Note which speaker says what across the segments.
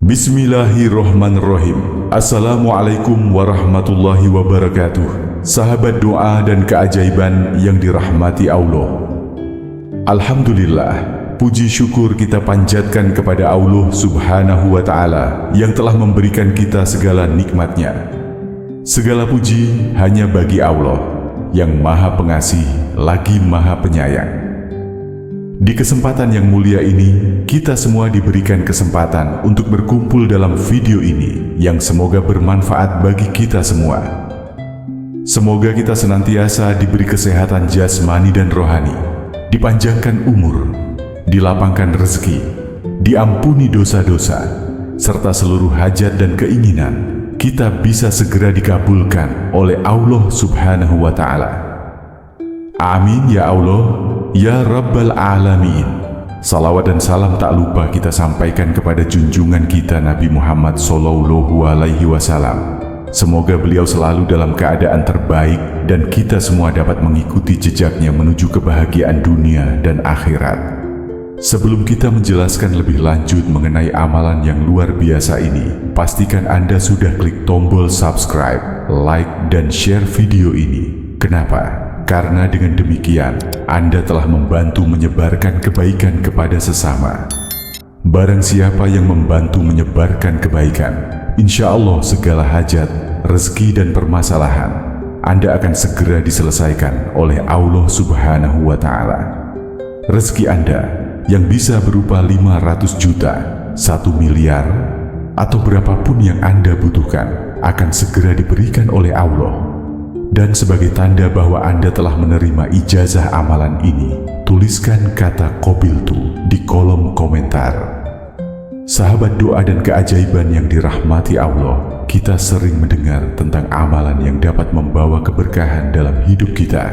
Speaker 1: Bismillahirrahmanirrahim. Assalamualaikum warahmatullahi wabarakatuh. Sahabat doa dan keajaiban yang dirahmati Allah. Alhamdulillah, puji syukur kita panjatkan kepada Allah Subhanahu wa Ta'ala yang telah memberikan kita segala nikmatnya. Segala puji hanya bagi Allah yang Maha Pengasih lagi Maha Penyayang. Di kesempatan yang mulia ini, kita semua diberikan kesempatan untuk berkumpul dalam video ini yang semoga bermanfaat bagi kita semua. Semoga kita senantiasa diberi kesehatan jasmani dan rohani, dipanjangkan umur, dilapangkan rezeki, diampuni dosa-dosa, serta seluruh hajat dan keinginan kita bisa segera dikabulkan oleh Allah Subhanahu wa Ta'ala. Amin ya Allah, ya Rabbal Alamin. Salawat dan salam tak lupa kita sampaikan kepada junjungan kita Nabi Muhammad Sallallahu Alaihi Wasallam. Semoga beliau selalu dalam keadaan terbaik dan kita semua dapat mengikuti jejaknya menuju kebahagiaan dunia dan akhirat. Sebelum kita menjelaskan lebih lanjut mengenai amalan yang luar biasa ini, pastikan Anda sudah klik tombol subscribe, like, dan share video ini. Kenapa? Karena dengan demikian, Anda telah membantu menyebarkan kebaikan kepada sesama. Barang siapa yang membantu menyebarkan kebaikan, insya Allah segala hajat, rezeki dan permasalahan Anda akan segera diselesaikan oleh Allah Subhanahu wa Ta'ala. Rezeki Anda yang bisa berupa 500 juta, 1 miliar, atau berapapun yang Anda butuhkan akan segera diberikan oleh Allah. Dan sebagai tanda bahwa Anda telah menerima ijazah amalan ini, tuliskan kata qabiltu di kolom komentar. Sahabat doa dan keajaiban yang dirahmati Allah, kita sering mendengar tentang amalan yang dapat membawa keberkahan dalam hidup kita.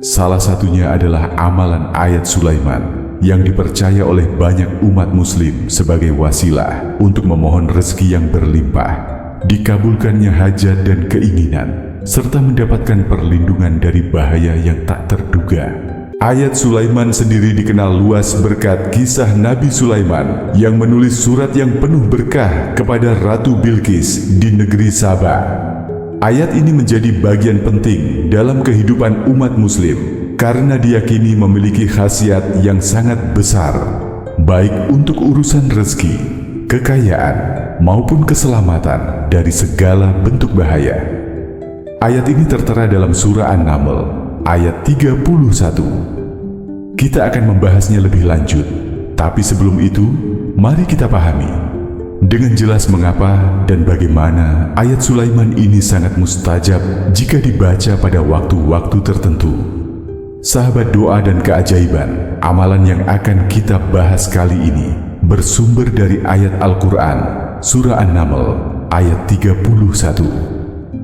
Speaker 1: Salah satunya adalah amalan ayat Sulaiman yang dipercaya oleh banyak umat muslim sebagai wasilah untuk memohon rezeki yang berlimpah, dikabulkannya hajat dan keinginan, serta mendapatkan perlindungan dari bahaya yang tak terduga. Ayat Sulaiman sendiri dikenal luas berkat kisah Nabi Sulaiman yang menulis surat yang penuh berkah kepada Ratu Bilqis di negeri Saba. Ayat ini menjadi bagian penting dalam kehidupan umat muslim karena diyakini memiliki khasiat yang sangat besar, baik untuk urusan rezeki, kekayaan, maupun keselamatan dari segala bentuk bahaya. Ayat ini tertera dalam surah An-Naml, ayat 31. Kita akan membahasnya lebih lanjut, tapi sebelum itu, mari kita pahami dengan jelas mengapa dan bagaimana ayat Sulaiman ini sangat mustajab jika dibaca pada waktu-waktu tertentu. Sahabat doa dan keajaiban, amalan yang akan kita bahas kali ini bersumber dari ayat Al-Quran, surah An-Naml, ayat 31.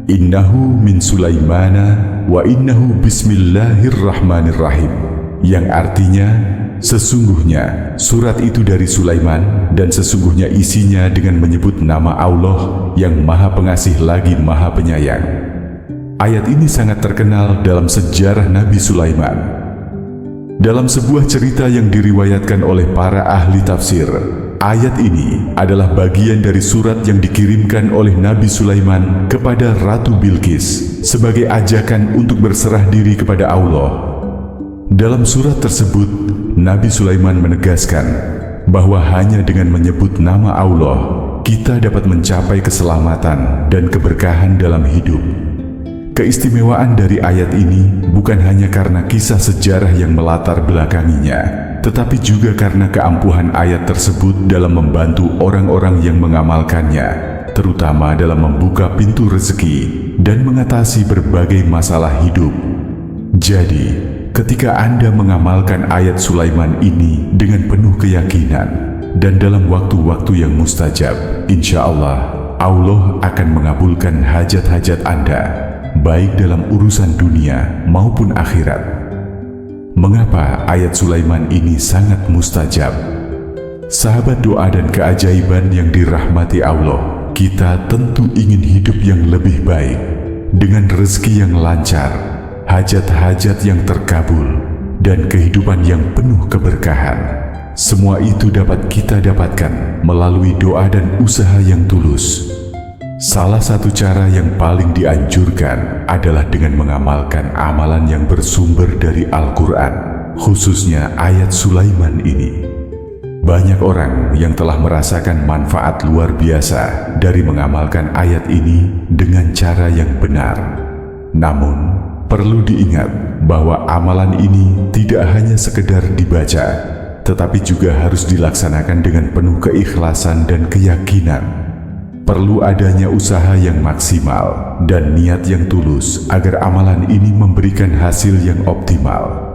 Speaker 1: Innahu min Sulaimana wa innahu bismillahirrahmanirrahim, yang artinya sesungguhnya surat itu dari Sulaiman dan sesungguhnya isinya dengan menyebut nama Allah yang Maha Pengasih lagi Maha Penyayang. Ayat ini sangat terkenal dalam sejarah Nabi Sulaiman. Dalam sebuah cerita yang diriwayatkan oleh para ahli tafsir, ayat ini adalah bagian dari surat yang dikirimkan oleh Nabi Sulaiman kepada Ratu Bilqis sebagai ajakan untuk berserah diri kepada Allah. Dalam surat tersebut, Nabi Sulaiman menegaskan bahwa hanya dengan menyebut nama Allah, kita dapat mencapai keselamatan dan keberkahan dalam hidup. Keistimewaan dari ayat ini bukan hanya karena kisah sejarah yang melatar belakanginya, tetapi juga karena keampuhan ayat tersebut dalam membantu orang-orang yang mengamalkannya, terutama dalam membuka pintu rezeki dan mengatasi berbagai masalah hidup. Jadi, ketika Anda mengamalkan ayat Sulaiman ini dengan penuh keyakinan dan dalam waktu-waktu yang mustajab, insya Allah, Allah akan mengabulkan hajat-hajat Anda, baik dalam urusan dunia maupun akhirat. Mengapa ayat Sulaiman ini sangat mustajab? Sahabat doa dan keajaiban yang dirahmati Allah, kita tentu ingin hidup yang lebih baik, dengan rezeki yang lancar, hajat-hajat yang terkabul, dan kehidupan yang penuh keberkahan. Semua itu dapat kita dapatkan melalui doa dan usaha yang tulus. Salah satu cara yang paling dianjurkan adalah dengan mengamalkan amalan yang bersumber dari Al-Quran, khususnya ayat Sulaiman ini. Banyak orang yang telah merasakan manfaat luar biasa dari mengamalkan ayat ini dengan cara yang benar. Namun, perlu diingat bahwa amalan ini tidak hanya sekedar dibaca, tetapi juga harus dilaksanakan dengan penuh keikhlasan dan keyakinan. Perlu adanya usaha yang maksimal dan niat yang tulus agar amalan ini memberikan hasil yang optimal.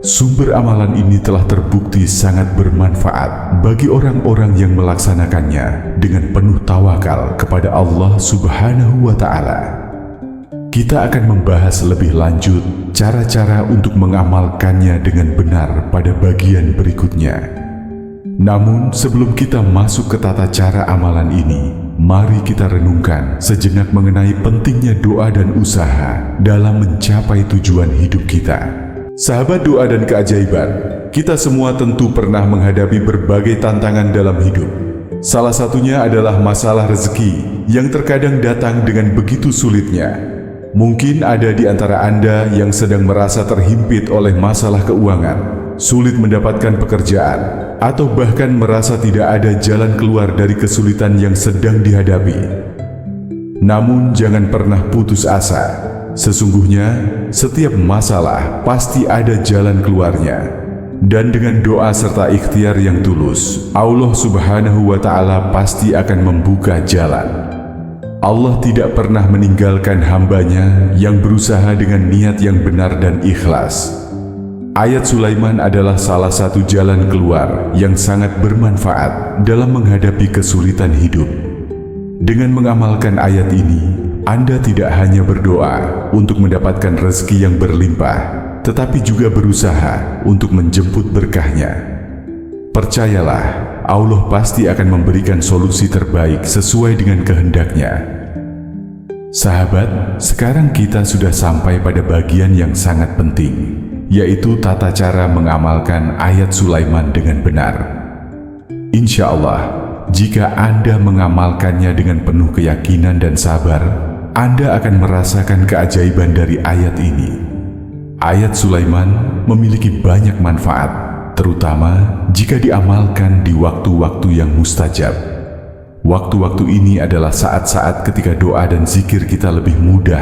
Speaker 1: Sumber amalan ini telah terbukti sangat bermanfaat bagi orang-orang yang melaksanakannya dengan penuh tawakal kepada Allah Subhanahu wa Ta'ala. Kita akan membahas lebih lanjut cara-cara untuk mengamalkannya dengan benar pada bagian berikutnya. Namun sebelum kita masuk ke tata cara amalan ini, mari kita renungkan sejenak mengenai pentingnya doa dan usaha dalam mencapai tujuan hidup kita. Sahabat doa dan keajaiban, kita semua tentu pernah menghadapi berbagai tantangan dalam hidup. Salah satunya adalah masalah rezeki yang terkadang datang dengan begitu sulitnya. Mungkin ada di antara Anda yang sedang merasa terhimpit oleh masalah keuangan, sulit mendapatkan pekerjaan, atau bahkan merasa tidak ada jalan keluar dari kesulitan yang sedang dihadapi. Namun jangan pernah putus asa. Sesungguhnya, setiap masalah pasti ada jalan keluarnya. Dan dengan doa serta ikhtiar yang tulus, Allah Subhanahu wa Ta'ala pasti akan membuka jalan. Allah tidak pernah meninggalkan hambanya yang berusaha dengan niat yang benar dan ikhlas. Ayat Sulaiman adalah salah satu jalan keluar yang sangat bermanfaat dalam menghadapi kesulitan hidup. Dengan mengamalkan ayat ini, Anda tidak hanya berdoa untuk mendapatkan rezeki yang berlimpah, tetapi juga berusaha untuk menjemput berkahnya. Percayalah, Allah pasti akan memberikan solusi terbaik sesuai dengan kehendaknya. Sahabat, sekarang kita sudah sampai pada bagian yang sangat penting, yaitu tata cara mengamalkan ayat Sulaiman dengan benar. Insya Allah, jika Anda mengamalkannya dengan penuh keyakinan dan sabar, Anda akan merasakan keajaiban dari ayat ini. Ayat Sulaiman memiliki banyak manfaat, terutama jika diamalkan di waktu-waktu yang mustajab. Waktu-waktu ini adalah saat-saat ketika doa dan zikir kita lebih mudah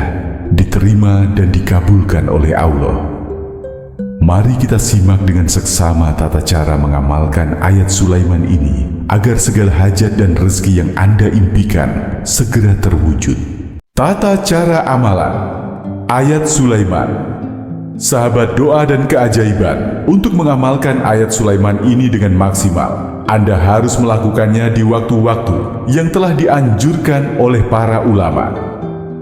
Speaker 1: diterima dan dikabulkan oleh Allah. Mari kita simak dengan seksama tata cara mengamalkan ayat Sulaiman ini agar segala hajat dan rezeki yang Anda impikan segera terwujud. Tata cara amalan ayat Sulaiman. Sahabat doa dan keajaiban, untuk mengamalkan ayat Sulaiman ini dengan maksimal, Anda harus melakukannya di waktu-waktu yang telah dianjurkan oleh para ulama.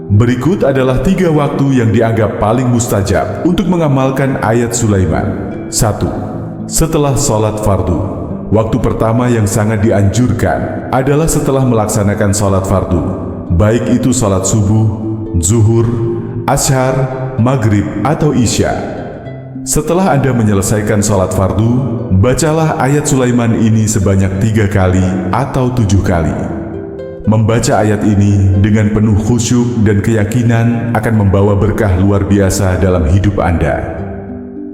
Speaker 1: Berikut adalah 3 waktu yang dianggap paling mustajab untuk mengamalkan ayat Sulaiman. 1. Setelah sholat fardu. Waktu pertama yang sangat dianjurkan adalah setelah melaksanakan sholat fardu, baik itu sholat subuh, zuhur, ashar, maghrib, atau isya. Setelah Anda menyelesaikan sholat fardu, bacalah ayat Sulaiman ini sebanyak 3 kali atau 7 kali. Membaca ayat ini dengan penuh khusyuk dan keyakinan akan membawa berkah luar biasa dalam hidup Anda.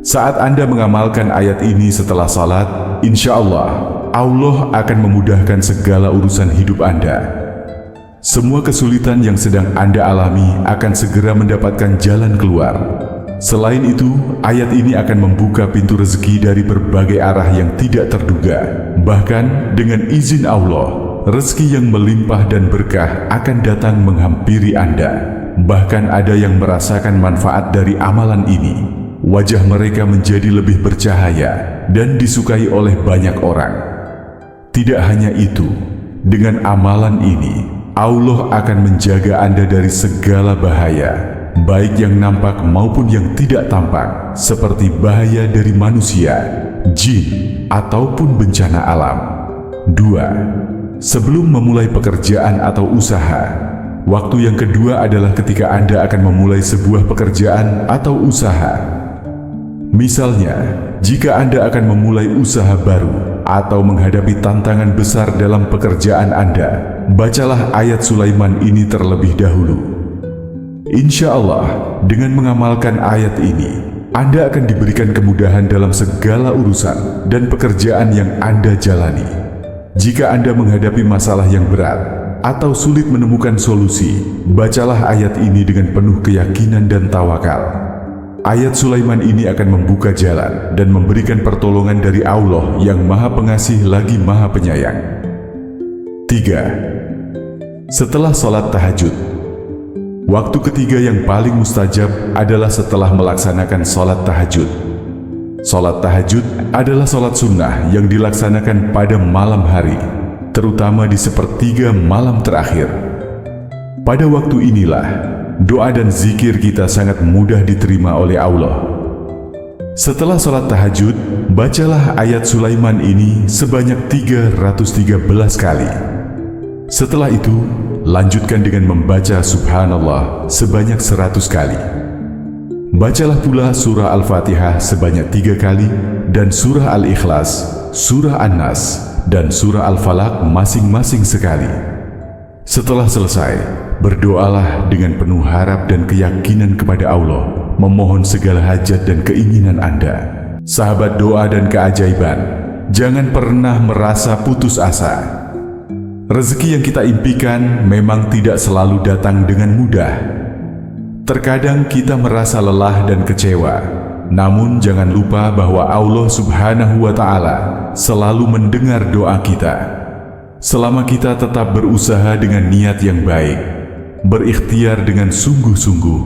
Speaker 1: Saat Anda mengamalkan ayat ini setelah salat, insya Allah, Allah akan memudahkan segala urusan hidup Anda. Semua kesulitan yang sedang Anda alami akan segera mendapatkan jalan keluar. Selain itu, ayat ini akan membuka pintu rezeki dari berbagai arah yang tidak terduga. Bahkan dengan izin Allah, rezeki yang melimpah dan berkah akan datang menghampiri Anda. Bahkan ada yang merasakan manfaat dari amalan ini. Wajah mereka menjadi lebih bercahaya dan disukai oleh banyak orang. Tidak hanya itu, dengan amalan ini, Allah akan menjaga Anda dari segala bahaya, baik yang nampak maupun yang tidak tampak, seperti bahaya dari manusia, jin, ataupun bencana alam. 2. Sebelum memulai pekerjaan atau usaha. Waktu yang kedua adalah ketika Anda akan memulai sebuah pekerjaan atau usaha. Misalnya, jika Anda akan memulai usaha baru atau menghadapi tantangan besar dalam pekerjaan Anda, bacalah ayat Sulaiman ini terlebih dahulu. Insya Allah, dengan mengamalkan ayat ini, Anda akan diberikan kemudahan dalam segala urusan dan pekerjaan yang Anda jalani. Jika Anda menghadapi masalah yang berat atau sulit menemukan solusi, bacalah ayat ini dengan penuh keyakinan dan tawakal. Ayat Sulaiman ini akan membuka jalan dan memberikan pertolongan dari Allah yang Maha Pengasih lagi Maha Penyayang. 3. Setelah sholat tahajud. Waktu ketiga yang paling mustajab adalah setelah melaksanakan sholat tahajud. Sholat tahajud adalah sholat sunnah yang dilaksanakan pada malam hari, terutama di sepertiga malam terakhir. Pada waktu inilah, doa dan zikir kita sangat mudah diterima oleh Allah. Setelah sholat tahajud, bacalah ayat Sulaiman ini sebanyak 313 kali. Setelah itu, lanjutkan dengan membaca Subhanallah sebanyak 100 kali. Bacalah pula surah Al-Fatihah sebanyak 3 kali dan surah Al-Ikhlas, surah An-Nas, dan surah Al-Falaq masing-masing sekali. Setelah selesai, berdoalah dengan penuh harap dan keyakinan kepada Allah, memohon segala hajat dan keinginan Anda. Sahabat doa dan keajaiban, jangan pernah merasa putus asa. Rezeki yang kita impikan memang tidak selalu datang dengan mudah. Terkadang kita merasa lelah dan kecewa, namun jangan lupa bahwa Allah Subhanahu wa Ta'ala selalu mendengar doa kita. Selama kita tetap berusaha dengan niat yang baik, berikhtiar dengan sungguh-sungguh,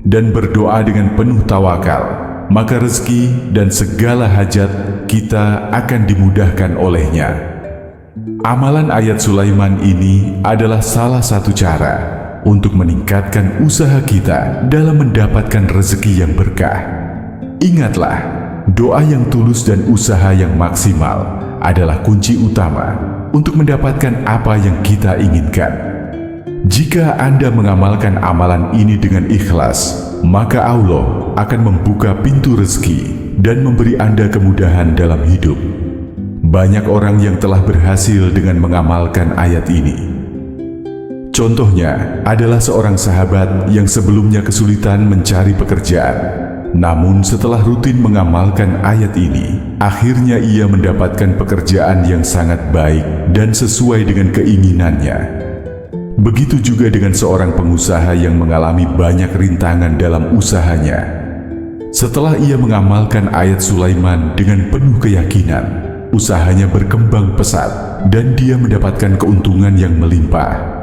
Speaker 1: dan berdoa dengan penuh tawakal, maka rezeki dan segala hajat kita akan dimudahkan olehnya. Amalan ayat Sulaiman ini adalah salah satu cara untuk meningkatkan usaha kita dalam mendapatkan rezeki yang berkah. Ingatlah, doa yang tulus dan usaha yang maksimal adalah kunci utama untuk mendapatkan apa yang kita inginkan. Jika Anda mengamalkan amalan ini dengan ikhlas, maka Allah akan membuka pintu rezeki dan memberi Anda kemudahan dalam hidup. Banyak orang yang telah berhasil dengan mengamalkan ayat ini. Contohnya adalah seorang sahabat yang sebelumnya kesulitan mencari pekerjaan. Namun setelah rutin mengamalkan ayat ini, akhirnya ia mendapatkan pekerjaan yang sangat baik dan sesuai dengan keinginannya. Begitu juga dengan seorang pengusaha yang mengalami banyak rintangan dalam usahanya. Setelah ia mengamalkan ayat Sulaiman dengan penuh keyakinan, usahanya berkembang pesat dan dia mendapatkan keuntungan yang melimpah.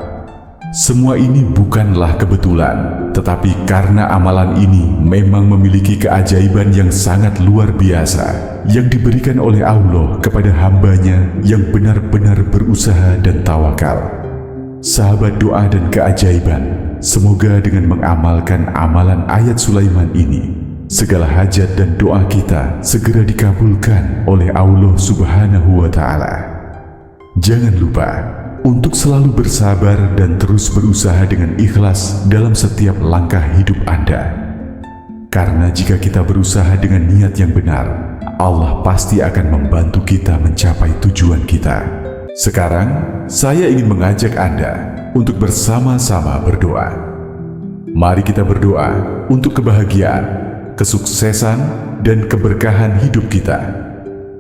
Speaker 1: Semua ini bukanlah kebetulan, tetapi karena amalan ini memang memiliki keajaiban yang sangat luar biasa yang diberikan oleh Allah kepada hambanya yang benar-benar berusaha dan tawakal. Sahabat doa dan keajaiban, semoga dengan mengamalkan amalan ayat Sulaiman ini, segala hajat dan doa kita segera dikabulkan oleh Allah Subhanahu wa Ta'ala. Jangan lupa untuk selalu bersabar dan terus berusaha dengan ikhlas dalam setiap langkah hidup Anda. Karena jika kita berusaha dengan niat yang benar, Allah pasti akan membantu kita mencapai tujuan kita. Sekarang, saya ingin mengajak Anda untuk bersama-sama berdoa. Mari kita berdoa untuk kebahagiaan, kesuksesan, dan keberkahan hidup kita.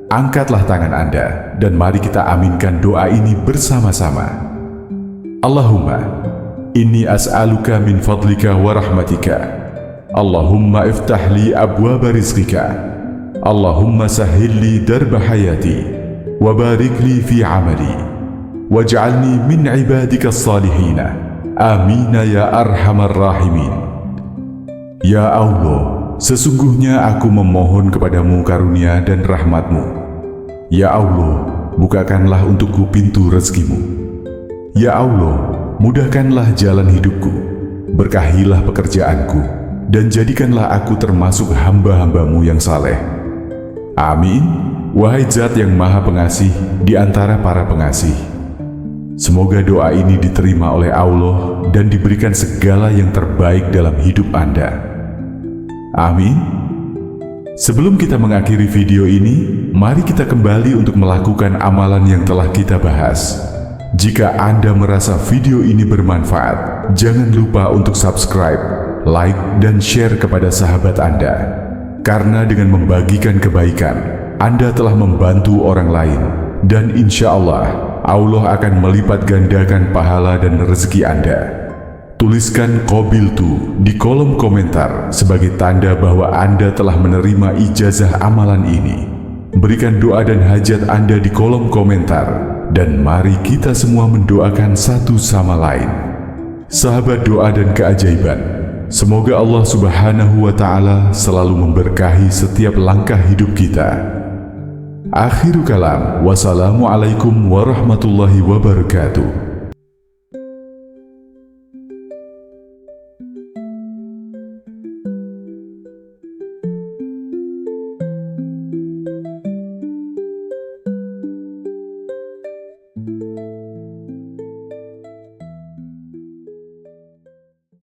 Speaker 1: Angkatlah tangan Anda dan mari kita aminkan doa ini bersama-sama. Allahumma inni as'aluka min fadlika wa rahmatika. Allahumma iftah li abwaba rizqika. Allahumma sahhil li darba hayati wa barik li fi amali waj'alni min ibadika as-salihina. Amin ya arhamar rahimin. Ya Allah, sesungguhnya aku memohon kepadamu karunia dan rahmat-Mu. Ya Allah, bukakanlah untukku pintu rezeki-Mu. Ya Allah, mudahkanlah jalan hidupku, berkahilah pekerjaanku, dan jadikanlah aku termasuk hamba-hamba-Mu yang saleh. Amin, wahai Zat yang Maha Pengasih di antara para pengasih. Semoga doa ini diterima oleh Allah dan diberikan segala yang terbaik dalam hidup Anda. Amin. Sebelum kita mengakhiri video ini, mari kita kembali untuk melakukan amalan yang telah kita bahas. Jika Anda merasa video ini bermanfaat, jangan lupa untuk subscribe, like, dan share kepada sahabat Anda. Karena dengan membagikan kebaikan, Anda telah membantu orang lain. Dan insya Allah akan melipat gandakan pahala dan rezeki Anda. Tuliskan qabiltu di kolom komentar sebagai tanda bahwa Anda telah menerima ijazah amalan ini. Berikan doa dan hajat Anda di kolom komentar, dan mari kita semua mendoakan satu sama lain. Sahabat doa dan keajaiban, semoga Allah Subhanahu wa Ta'ala selalu memberkahi setiap langkah hidup kita. Akhirul kalam, wassalamualaikum warahmatullahi wabarakatuh.